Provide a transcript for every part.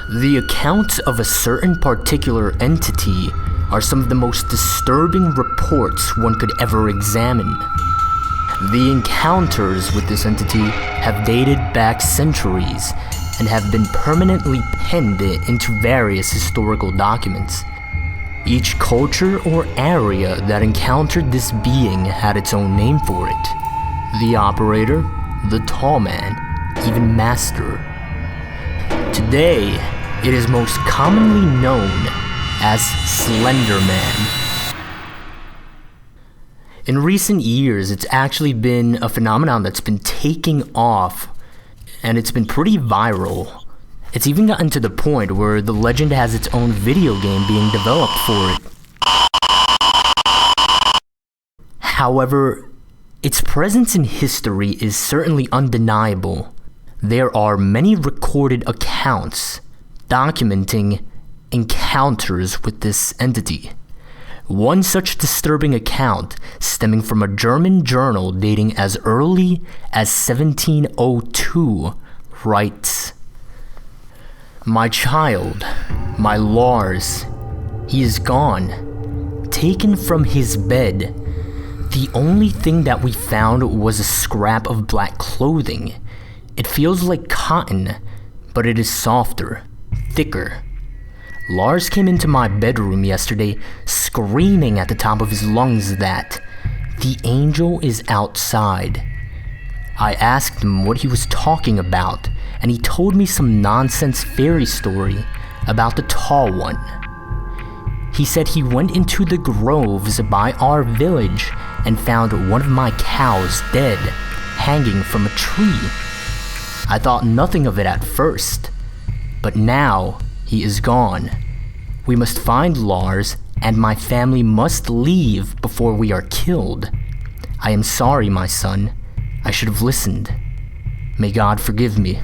The accounts of a certain particular entity are some of the most disturbing reports one could ever examine. The encounters with this entity have dated back centuries and have been permanently penned into various historical documents. Each culture or area that encountered this being had its own name for it. The operator, the tall man, even master. Today, it is most commonly known as Slender Man. In recent years, it's actually been a phenomenon that's been taking off, and it's been pretty viral. It's even gotten to the point where the legend has its own video game being developed for it. However, its presence in history is certainly undeniable. There are many recorded accounts documenting encounters with this entity. One such disturbing account, stemming from a German journal dating as early as 1702, writes, "My child, my Lars, he is gone, taken from his bed. The only thing that we found was a scrap of black clothing. It feels like cotton, but it is softer, thicker. Lars came into my bedroom yesterday screaming at the top of his lungs that the angel is outside. I asked him what he was talking about, and he told me some nonsense fairy story about the tall one. He said he went into the groves by our village and found one of my cows dead, hanging from a tree. I thought nothing of it at first, but now he is gone. We must find Lars, and my family must leave before we are killed. I am sorry, my son. I should have listened. May God forgive me."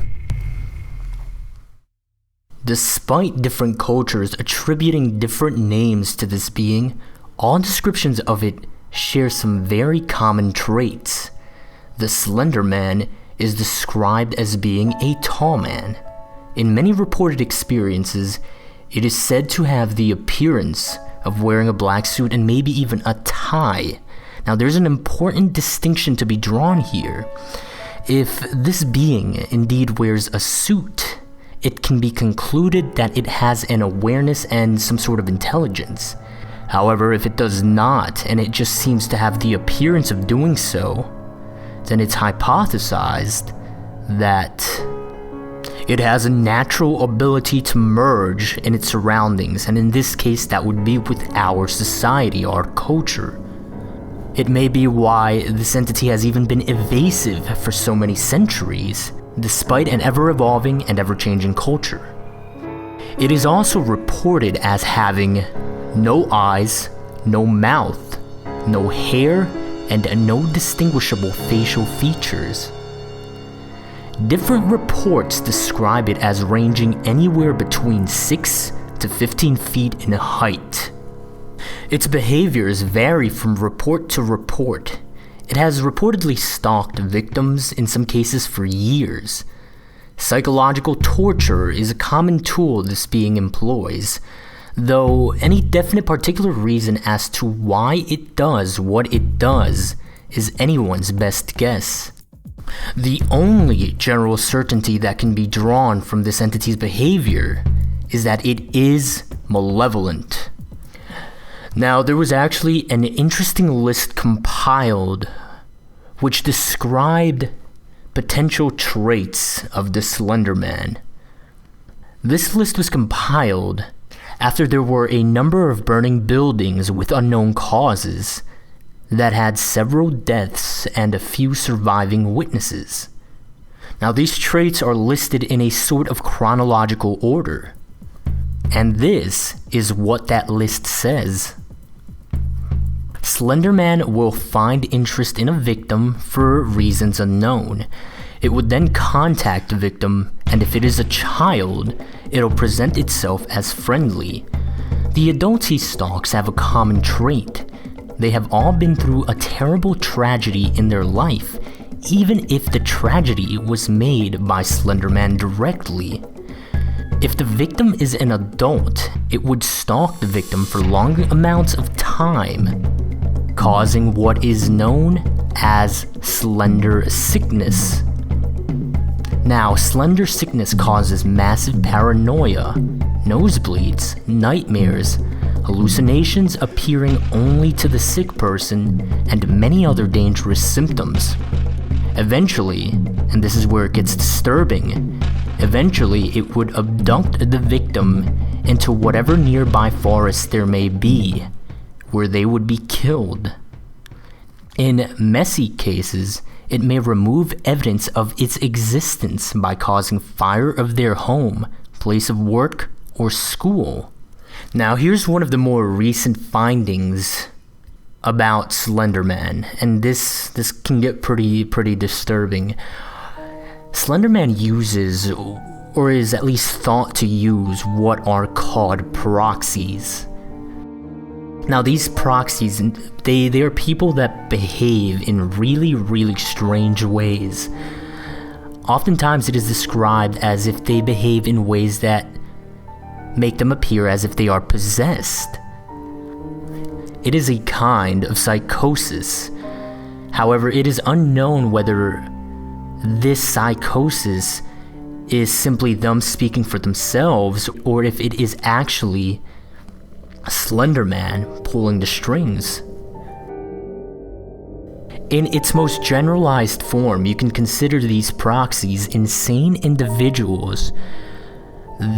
Despite different cultures attributing different names to this being, all descriptions of it share some very common traits. The Slender Man is described as being a tall man. In many reported experiences, it is said to have the appearance of wearing a black suit and maybe even a tie. Now, there's an important distinction to be drawn here. If this being indeed wears a suit, it can be concluded that it has an awareness and some sort of intelligence. However, if it does not, and it just seems to have the appearance of doing so, then it's hypothesized that it has a natural ability to merge in its surroundings, and in this case that would be with our society, our culture. It may be why this entity has even been evasive for so many centuries, despite an ever-evolving and ever-changing culture. It is also reported as having no eyes, no mouth, no hair, and no distinguishable facial features. Different reports describe it as ranging anywhere between 6 to 15 feet in height. Its behaviors vary from report to report. It has reportedly stalked victims, in some cases for years. Psychological torture is a common tool this being employs, though any definite particular reason as to why it does what it does is anyone's best guess. The only general certainty that can be drawn from this entity's behavior is that it is malevolent. Now, there was actually an interesting list compiled which described potential traits of the Slender Man. This list was compiled after there were a number of burning buildings with unknown causes that had several deaths and a few surviving witnesses. Now, these traits are listed in a sort of chronological order, and this is what that list says. Slender Man will find interest in a victim for reasons unknown. It would then contact the victim, and if it is a child, it'll present itself as friendly. The adults he stalks have a common trait. They have all been through a terrible tragedy in their life, even if the tragedy was made by Slender Man directly. If the victim is an adult, it would stalk the victim for long amounts of time, causing what is known as slender sickness. Now, slender sickness causes massive paranoia, nosebleeds, nightmares, hallucinations appearing only to the sick person, and many other dangerous symptoms. Eventually, and this is where it gets disturbing, eventually it would abduct the victim into whatever nearby forest there may be, where they would be killed. In messy cases, it may remove evidence of its existence by causing fire of their home, place of work, or school. Now here's one of the more recent findings about Slender Man, and this can get pretty disturbing. Slender Man uses, or is at least thought to use, what are called proxies. Now these proxies, they are people that behave in really strange ways. Oftentimes it is described as if they behave in ways that make them appear as if they are possessed. It is a kind of psychosis. However, it is unknown whether this psychosis is simply them speaking for themselves, or if it is actually Slender Man pulling the strings. In its most generalized form, you can consider these proxies insane individuals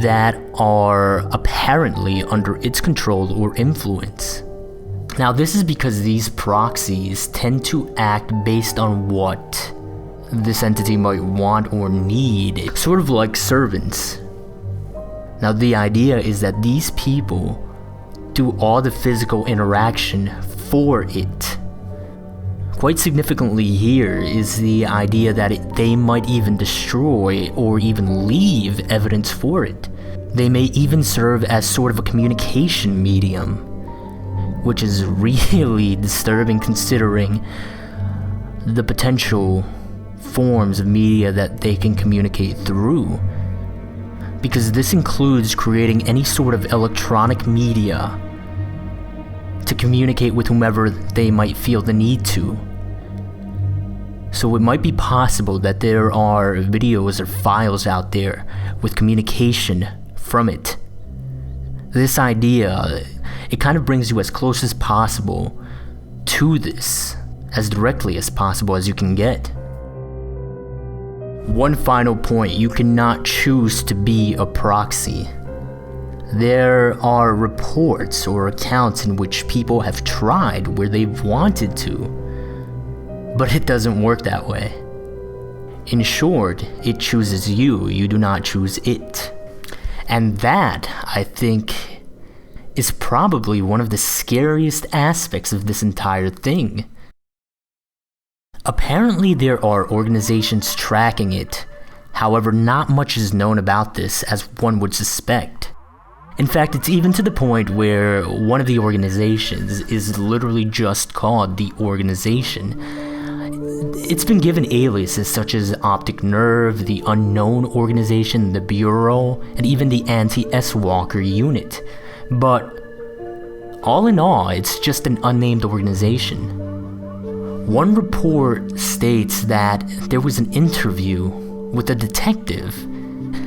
that are apparently under its control or influence. Now, this is because these proxies tend to act based on what this entity might want or need, sort of like servants. Now, the idea is that these people do all the physical interaction for it. Quite significantly here is the idea that they might even destroy or even leave evidence for it. They may even serve as sort of a communication medium, which is really disturbing considering the potential forms of media that they can communicate through. Because this includes creating any sort of electronic media to communicate with whomever they might feel the need to. So it might be possible that there are videos or files out there with communication from it. This idea, it kind of brings you as close as possible to this, as directly as possible as you can get. One final point, you cannot choose to be a proxy. There are reports or accounts in which people have tried where they've wanted to, but it doesn't work that way. In short, it chooses you, you do not choose it. And that, I think, is probably one of the scariest aspects of this entire thing. Apparently there are organizations tracking it, however not much is known about this as one would suspect. In fact, it's even to the point where one of the organizations is literally just called the organization. It's been given aliases such as Optic Nerve, the Unknown Organization, the Bureau, and even the Anti-S-Walker Unit. But all in all, it's just an unnamed organization. One report states that there was an interview with a detective.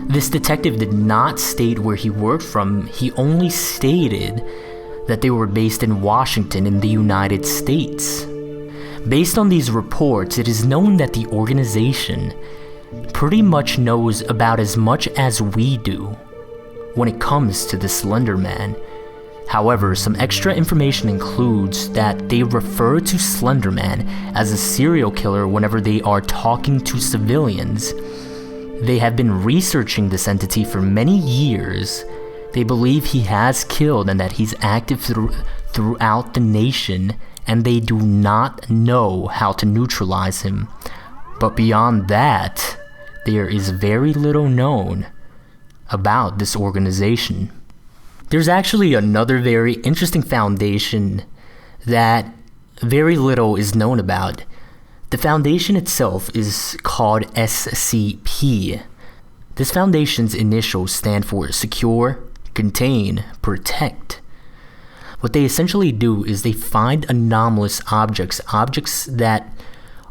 This detective did not state where he worked from, he only stated that they were based in Washington in the United States. Based on these reports, it is known that the organization pretty much knows about as much as we do when it comes to the Slender Man. However, some extra information includes that they refer to Slender Man as a serial killer whenever they are talking to civilians. They have been researching this entity for many years. They believe he has killed and that he's active throughout the nation, and they do not know how to neutralize him. But beyond that, there is very little known about this organization. There's actually another very interesting foundation that very little is known about. The foundation itself is called SCP. This foundation's initials stand for secure, contain, protect. What they essentially do is they find anomalous objects that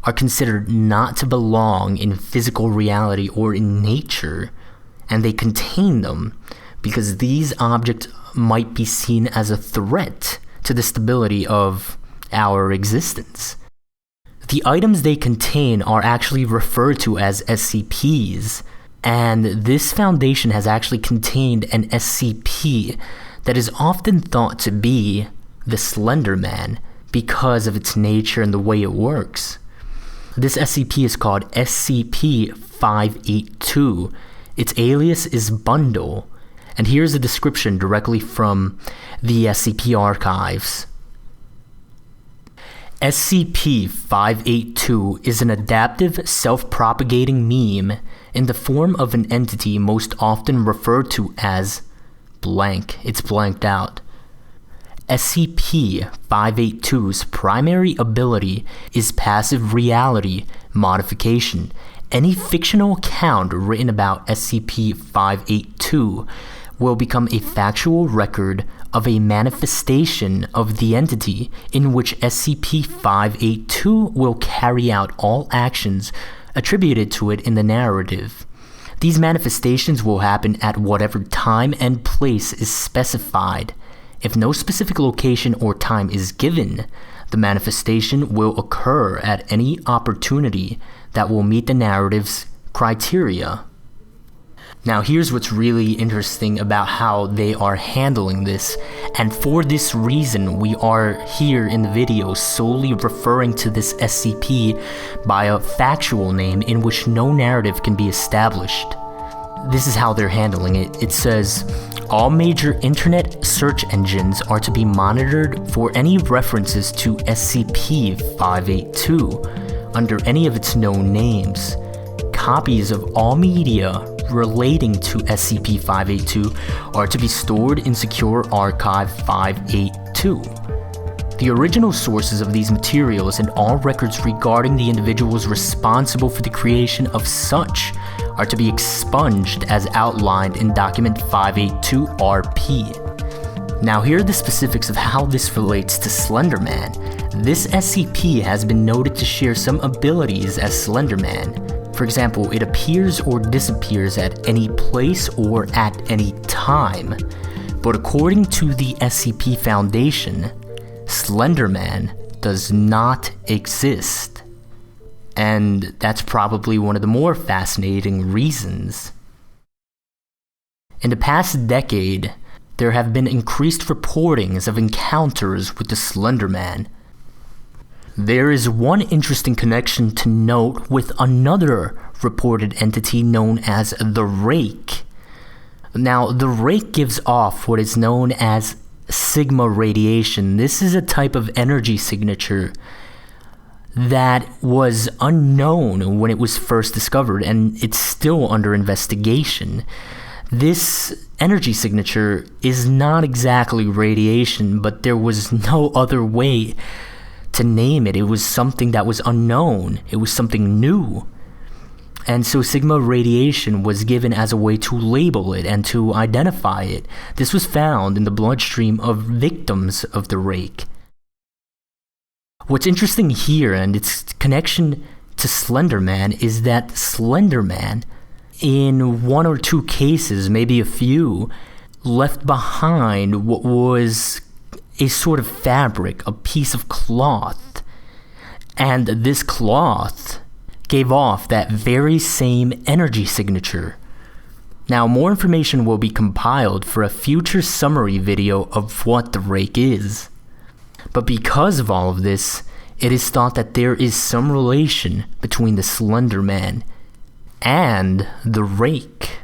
are considered not to belong in physical reality or in nature, and they contain them because these objects might be seen as a threat to the stability of our existence. The items they contain are actually referred to as SCPs, and this foundation has actually contained an SCP that is often thought to be the Slender Man because of its nature and the way it works. This SCP is called SCP-582. Its alias is Bundle, and here's a description directly from the SCP archives. SCP-582 is an adaptive, self-propagating meme in the form of an entity most often referred to as blank. It's blanked out. SCP-582's primary ability is passive reality modification. Any fictional account written about SCP-582 will become a factual record of a manifestation of the entity in which SCP-582 will carry out all actions attributed to it in the narrative. These manifestations will happen at whatever time and place is specified. If no specific location or time is given, the manifestation will occur at any opportunity that will meet the narrative's criteria. Now here's what's really interesting about how they are handling this, and for this reason we are here in the video solely referring to this SCP by a factual name in which no narrative can be established. This is how they're handling it. It says, all major internet search engines are to be monitored for any references to SCP-582 under any of its known names. Copies of all media relating to SCP-582 are to be stored in Secure Archive 582. The original sources of these materials and all records regarding the individuals responsible for the creation of such are to be expunged as outlined in Document 582-RP. Now here are the specifics of how this relates to Slender Man. This SCP has been noted to share some abilities as Slender Man. For example, it appears or disappears at any place or at any time. But according to the SCP Foundation, Slender Man does not exist. And that's probably one of the more fascinating reasons. In the past decade, there have been increased reportings of encounters with the Slender Man. There is one interesting connection to note with another reported entity known as the Rake. Now, the Rake gives off what is known as sigma radiation. This is a type of energy signature that was unknown when it was first discovered, and it's still under investigation. This energy signature is not exactly radiation, but there was no other way to name it. It was something that was unknown. It was something new. And so sigma radiation was given as a way to label it and to identify it. This was found in the bloodstream of victims of the Rake. What's interesting here and its connection to Slender Man is that Slender Man, in one or two cases, maybe a few, left behind what was a sort of fabric, a piece of cloth, and this cloth gave off that very same energy signature. Now, more information will be compiled for a future summary video of what the Rake is. But because of all of this, it is thought that there is some relation between the Slender Man and the Rake.